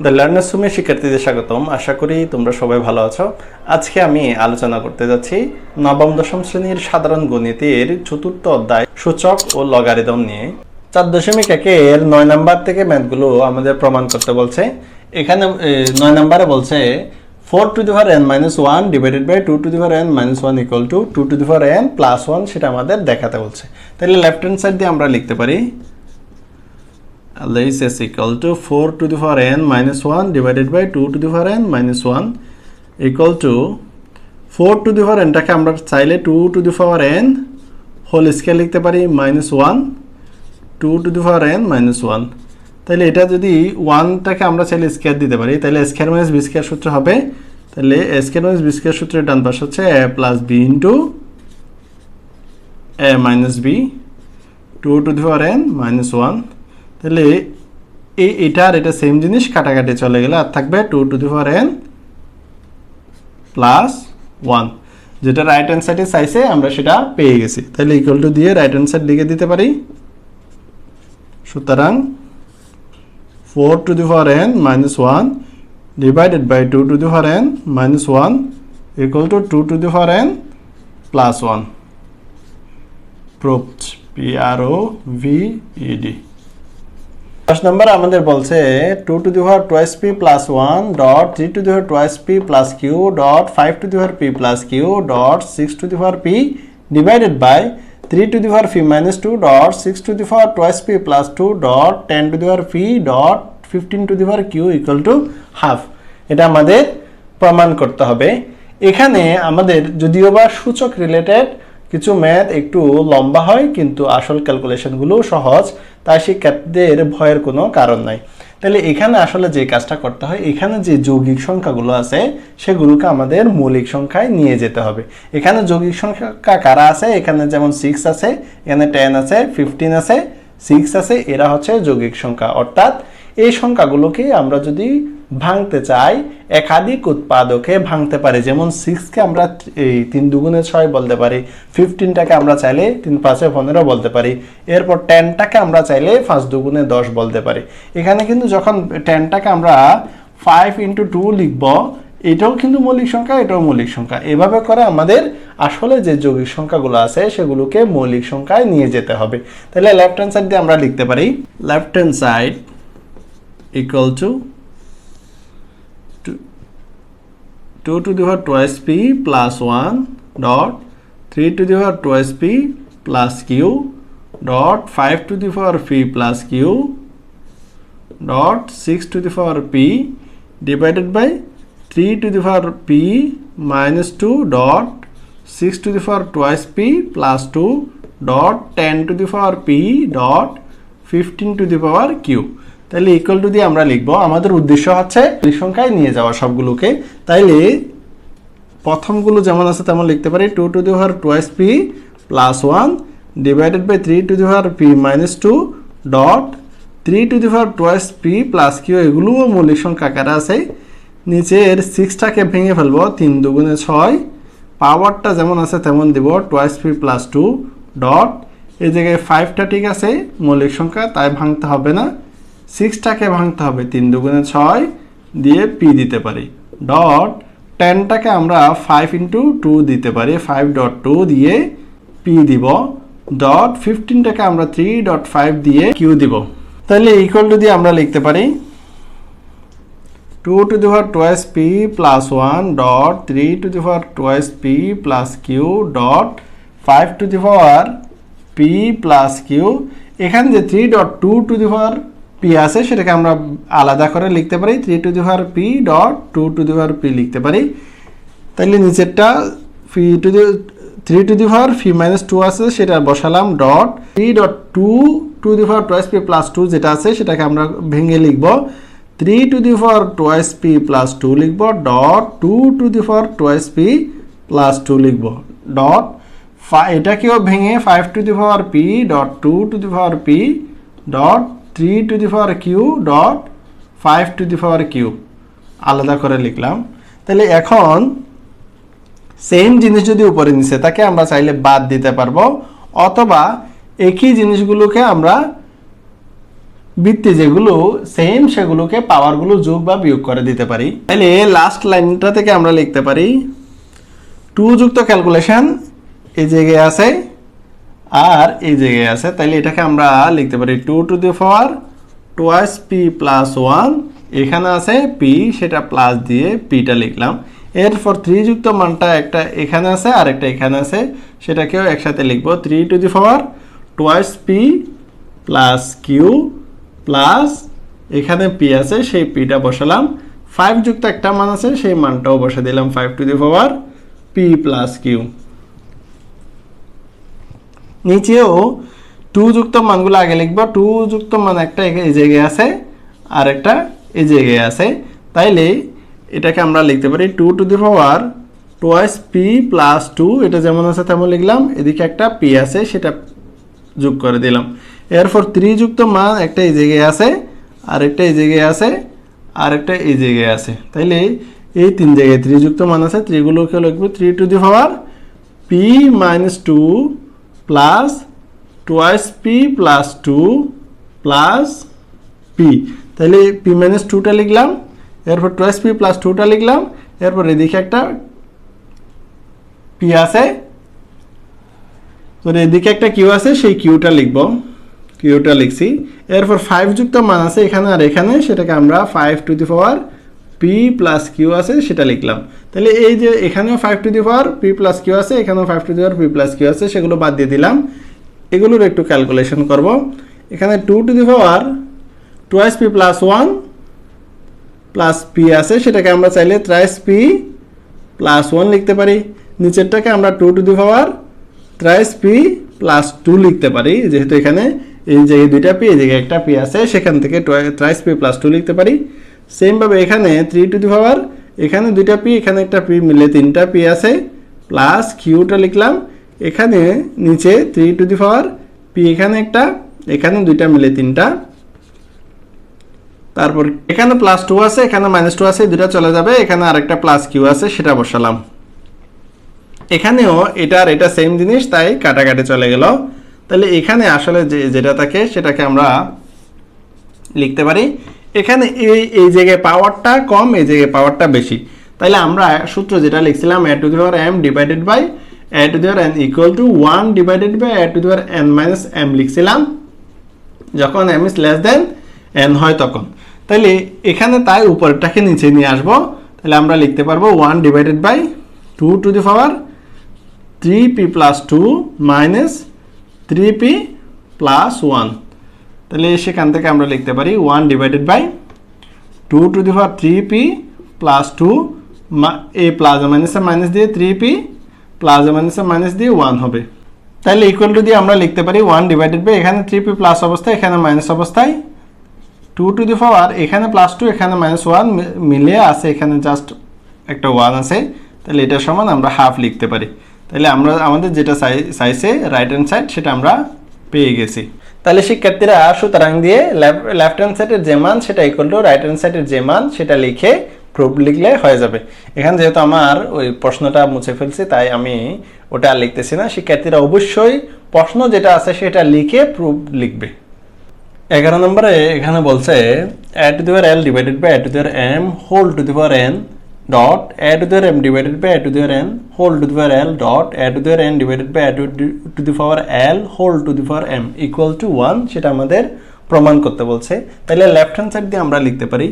The learners রুমে শিক্ষার্থীদের স্বাগতম। আশা করি তোমরা সবাই ভালো আছো। আজকে আমি আলোচনা করতে যাচ্ছি নবম দশম শ্রেণীর সাধারণ গণিতের চতুর্থ অধ্যায় সূচক ও লগারিদম নিয়ে। 4.1 9 নাম্বার থেকে ম্যাথগুলো আমাদের প্রমাণ করতে বলছে। এখানে 9 নাম্বারে বলছে 4 to the power n minus 1 divided by 2 to the power n minus 1 equal to 2 to the power n plus 1 সেটা আমাদের দেখাতে বলছে। তাহলে লেফট হ্যান্ড সাইড দিয়ে আমরা লিখতে পারি this is equal to 4 to the power n minus 1 divided by 2 to the power n minus 1 equal to 4 to the power n টাকে আমরা চাইলে 2 to the power n whole square লিখতে পারি minus 1 2 to the power n minus 1। তাহলে এটা যদি 1 টাকে আমরা চাইলে স্কয়ার দিতে পারি তাহলে a square minus b square সূত্র হবে। তাহলে a square minus b square সূত্রের ডান পাশ হচ্ছে a plus b into a minus b 2 to the power n minus 1। তাহলে এটা আর এটা সেম জিনিস কাটাকাটি চলে গেলে আর থাকবে 2 to the power n plus 1, যেটা রাইট হ্যান্ড সাইডে চাইছে আমরা সেটা পেয়ে গেছি। তাহলে ইকুয়াল টু দিয়ে রাইট হ্যান্ড সাইড লিখে দিতে পারি। সুতরাং 4 to the power n minus 1 divided by 2 to the power n minus 1 equal to 2 to the power n plus 1 proved proved। 10 নম্বর আমাদের বলছে 2 to the power twice p plus 1 dot 3 to the power twice p plus q dot 5 to the power p plus q dot 6 to the power p divided by 3 to the power p minus 2 dot 6 to the power twice p plus 2 dot 10 to the power p dot 15 to the power q equal to half। এটা আমাদের প্রমাণ করতে হবে। এখানে আমাদের যদিও বা সূচক রিলেটেড কিছু ম্যাথ একটু লম্বা হয় কিন্তু আসল ক্যালকুলেশনগুলো সহজ, তাই শিক্ষার্থীদের ভয়ের কোনো কারণ নাই। তাহলে এখানে আসলে যে কাজটা করতে হয়, এখানে যে যৌগিক সংখ্যাগুলো আছে সেগুলোকে আমাদের মৌলিক সংখ্যায় নিয়ে যেতে হবে। এখানে যৌগিক সংখ্যা কারা আছে? এখানে যেমন 6 আছে, এখানে 10 আছে, 15 আছে, 6 আছে, এরা হচ্ছে যৌগিক সংখ্যা। অর্থাৎ এই সংখ্যাগুলোকে আমরা যদি ভাঙতে চাই একাধিক উৎপাদকে ভাঙতে পারি। যেমন 6কে আমরা 3 দুগুণে 6 বলতে পারি, 15টাকে আমরা চাইলে 3 5 15 বলতে পারি, এরপর 10টাকে আমরা চাইলে 5 দুগুণে 10 বলতে পারি। এখানে কিন্তু যখন 10টাকে আমরা 5 into 2 লিখব, এটাও কিন্তু মৌলিক সংখ্যা, এটাও মৌলিক সংখ্যা। এভাবে করে আমাদের আসলে যে যৌগিক সংখ্যাগুলো আছে সেগুলোকে মৌলিক সংখ্যায় নিয়ে যেতে হবে। তাহলে লেফট হ্যান্ড সাইড দিয়ে আমরা লিখতে পারি left hand side equal to 2 to the power twice p plus 1 dot 3 to the power twice p plus q dot 5 to the power p plus q dot 6 to the power p divided by 3 to the power p minus 2 dot 6 to the power twice p plus 2 dot 10 to the power p dot 15 to the power q। তাহলে equal to দিয়ে আমরা লিখব। আমাদের উদ্দেশ্য হচ্ছে এই সংখ্যায় নিয়ে যাওয়া সবগুলোকে। তাইলে প্রথমগুলো যেমন আছে তেমন লিখতে পারি 2 to the power twice p plus 1 divided by 3 to the power p minus 2 dot 3 to the power twice p plus q, এগুলোও মৌলিক সংখ্যা কারা আছে। নিচের 6টাকে ভেঙে ফেলবো, 3 দুগুণে 6, পাওয়ারটা যেমন আছে তেমন দিব twice p plus 2 ডট, এই জায়গায় 5টা ঠিক আছে মৌলিক সংখ্যা তাই ভাঙতে হবে না, 6টাকে ভাঙতে হবে, 3 দুগুণে 6 দিয়ে p দিতে পারি, ডট 10টাকে আমরা 5 into 2 দিতে পারি, 5.2 দিয়ে p দিব, ডট 15টাকে আমরা 3.5 দিয়ে q দিব। তাহলে ইকুয়াল টু দিয়ে আমরা লিখতে পারি 2 to the power twice p plus 1 dot 3 to the power twice p plus q dot 5 to the power p plus q। এখানে যে 3.2 to the power p আছে সেটাকে আমরা আলাদা করে লিখতে পারি 3 to the power p dot 2 to the power p লিখতে পারি। তাহলে নিচেরটা 3 to the power p minus 2 আছে সেটা বসালাম, dot 3.2 to the power twice p plus 2 যেটা আছে সেটাকে আমরা ভেঙে লিখব 3 to the power twice p plus 2 লিখব, dot 2 to the power twice p plus 2 লিখব, ডট এটাকেও ভেঙে 5 to the power p dot 2 to the power p dot 3 to the power q dot 5 to the power q আলাদা করে লিখলাম। তাহলে এখন same জিনিস যদি উপরে নিচে থাকে আমরা চাইলে বাদ দিতে পারবো, অথবা একই জিনিসগুলোকে আমরা বৃত্তি যেগুলো সেম সেগুলোকে পাওয়ারগুলো যোগ বা বিয়োগ করে দিতে পারি। তাহলে লাস্ট লাইনটা থেকে আমরা লিখতে পারি 2 যুক্ত ক্যালকুলেশন এই জায়গায় আছে আর এই জায়গায় আছে, তাহলে এটাকে আমরা লিখতে পারি 2 to the power twice P plus 1, এখানে আছে পি, সেটা প্লাস দিয়ে পিটা লিখলাম। এরপর 3 যুক্ত মানটা একটা এখানে আছে আর একটা এখানে আছে, সেটাকেও একসাথে লিখবো 3 to the power twice P plus Q plus এখানে পি আছে সেই পিটা বসালাম। 5 যুক্ত একটা মান আছে সেই মানটাও বসে দিলাম 5 to the power P plus Q. নিচেও 2 যুক্ত মানগুলো আগে লিখবো। 2 যুক্ত মান একটা এই জায়গায় আছে আর একটা এই জায়গায় আছে, তাইলে এটাকে আমরা লিখতে পারি 2 to the power twice P plus 2, এটা যেমন আছে তেমন লিখলাম, এদিকে একটা পি আছে সেটা যোগ করে দিলাম। এরপর 3 যুক্ত মান একটা এই জায়গায় আছে আর একটা এই জায়গায় আছে আর একটা এই জায়গায় আছে, তাইলে এই 3 জায়গায় 3 যুক্ত মান আছে, 3 গুলোকে লিখবো 3 to the power P minus 2 plus twice P plus 2 plus P, তাহলে পি মাইনাস 2টা লিখলাম, এরপর টুয়াইস পি প্লাস 2টা লিখলাম, এরপর এদিকে একটা পি আছে, তো এদিকে একটা কিউ আছে সেই কিউটা লিখবো, কিউটা লিখছি। এরপর 5 যুক্ত মান আছে এখানে আর এখানে, সেটাকে আমরা 5 to the power P plus Q আছে সেটা লিখলাম। তাহলে এই যে এখানেও 5 to the power P plus Q আছে, এখানেও 5 to the power P plus Q আছে, সেগুলো বাদ দিয়ে দিলাম। এগুলোর একটু ক্যালকুলেশন করব। এখানে 2 to the power twice P plus 1 plus P আছে, সেটাকে আমরা চাইলে থ্রাইস পি প্লাস 1 লিখতে পারি। নিচেরটাকে আমরা 2 to the power thrice P plus 2 লিখতে পারি, যেহেতু এখানে এই জায়গায় দুইটা পি এই জায়গায় একটা পি আছে, সেখান থেকে থ্রাইস পি প্লাস 2 লিখতে পারি। সেমভাবে এখানে 3 টু দি পাওয়ার এখানে দুইটা পি এখানে একটা পি মিলে 3টা পি আছে প্লাস কিউটা লিখলাম। এখানে নিচে 3 টু দি পাওয়ার পি এখানে একটা এখানে দুইটা মিলে 3টা, তারপর এখানে প্লাস 2 আছে এখানে মাইনাস 2 আছে, দুইটা চলে যাবে, এখানে আরেকটা প্লাস কিউ আছে সেটা বসালাম। এখানেও এটা আর এটা সেম জিনিস, তাই কাটাকাটি চলে গেল। তাহলে এখানে আসলে যেটা থাকে সেটাকে আমরা লিখতে পারি, এখানে এই জায়গায় পাওয়ারটা কম এই জায়গায় পাওয়ারটা বেশি, তাহলে আমরা সূত্র যেটা লিখছিলাম a to the power m divided by a to the power n equal to 1 divided by a to the power n minus m লিখছিলাম যখন m is less than n হয় তখন। তাহলে এখানে তাই উপরেরটাকে নিচে নিয়ে আসবো, তাহলে আমরা লিখতে পারবো 1 divided by 2 to the power 3p plus 2 minus 3p plus 1, তাহলে সেখান থেকে আমরা লিখতে পারি 1 divided by 2 to the power 3p plus 2, এই প্লাস মাইনাসে মাইনাস দিয়ে 3p প্লাস মাইনাসে মাইনাস দিয়ে 1 হবে, তাহলে ইকুয়াল টু দিয়ে আমরা লিখতে পারি 1 ডিভাইডেড বাই এখানে 3p প্লাস অবস্থায় এখানে মাইনাস অবস্থায় 2 টু দি পাওয়ার এখানে প্লাস 2 এখানে মাইনাস 1 মিলে আছে, এখানে জাস্ট একটা 1 আছে, তাহলে এটার সমান আমরা হাফ লিখতে পারি। তাহলে আমরা আমাদের যেটা চাইছে রাইট হ্যান্ড সাইড সেটা আমরা পেয়ে গেছি। তাহলে শিক্ষার্থীরা সুতরাং দিয়ে লেফট হ্যান্ড সাইডের যে মান সেটা ইকুয়াল টু রাইট হ্যান্ড সাইডের যে মান সেটা লিখে প্রুফ লিখলে হয়ে যাবে। এখানে যেহেতু আমার ওই প্রশ্নটা মুছে ফেলছি তাই আমি ওটা আর লিখতেছি না। শিক্ষার্থীরা অবশ্যই প্রশ্ন যেটা আছে সেটা লিখে প্রুফ লিখবে। 11 নম্বরে এখানে বলছে a to the power l divided by a to the power m whole to the power n dot a to the power m divided by a to the power n whole to the power l dot a to the power n divided by a to the power l whole to the power m equal to 1 সেটা আমাদের প্রমাণ করতে বলছে। তাহলে left hand side দিয়ে আমরা লিখতে পারি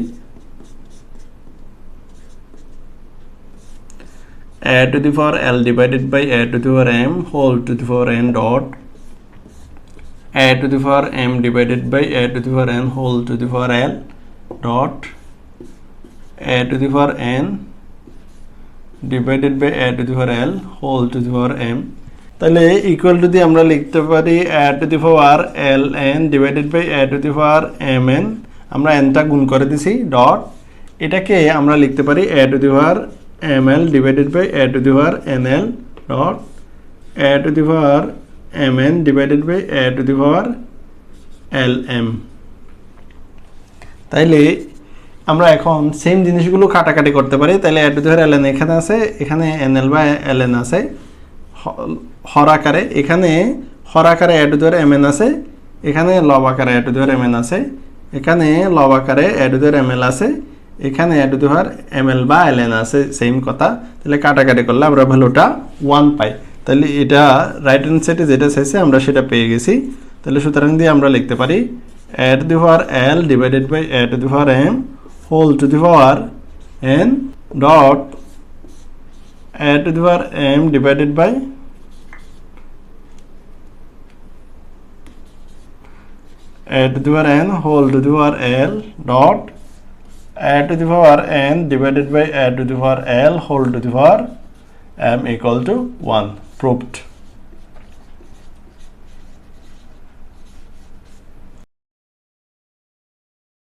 a to the power l divided by a to the power m whole to the power n dot a to the power m divided by a to the power n whole to the power l dot a to the power n divided by a to the power l whole to the power m, তাহলে equal to দিয়ে আমরা লিখতে পারি a to the power ln divided by a to the power mn, আমরা nটা গুণ করে দিছি dot এটাকে আমরা লিখতে পারি a to the power ml divided by a to the power nl dot a to the power mn divided by a to the power lm। তাইলে আমরা এখন সেম জিনিসগুলো কাটাকাটি করতে পারি। তাহলে a to the power ln এখানে আছে, এখানে nl বা ln আছে হর আকারে, এখানে হর আকারে a to the power mn আছে, এখানে লব আকারে a to the power mn আছে, এখানে লব আকারে a to the power ml আছে, এখানে a to the power ml বা ln আছে, সেম কথা। তাহলে কাটাকাটি করলে আমরা ভ্যালুটা 1 পাই। তাহলে এটা রাইট হ্যান্ড সাইডে যেটা চাইছে আমরা সেটা পেয়ে গেছি। তাহলে সুতরাং দিয়ে আমরা লিখতে পারি a to the power l divided by a to the power m whole to the power n dot a to the power m divided by a to the power n whole to the power l dot a to the power n divided by a to the power l whole to the power m equal to 1 proved.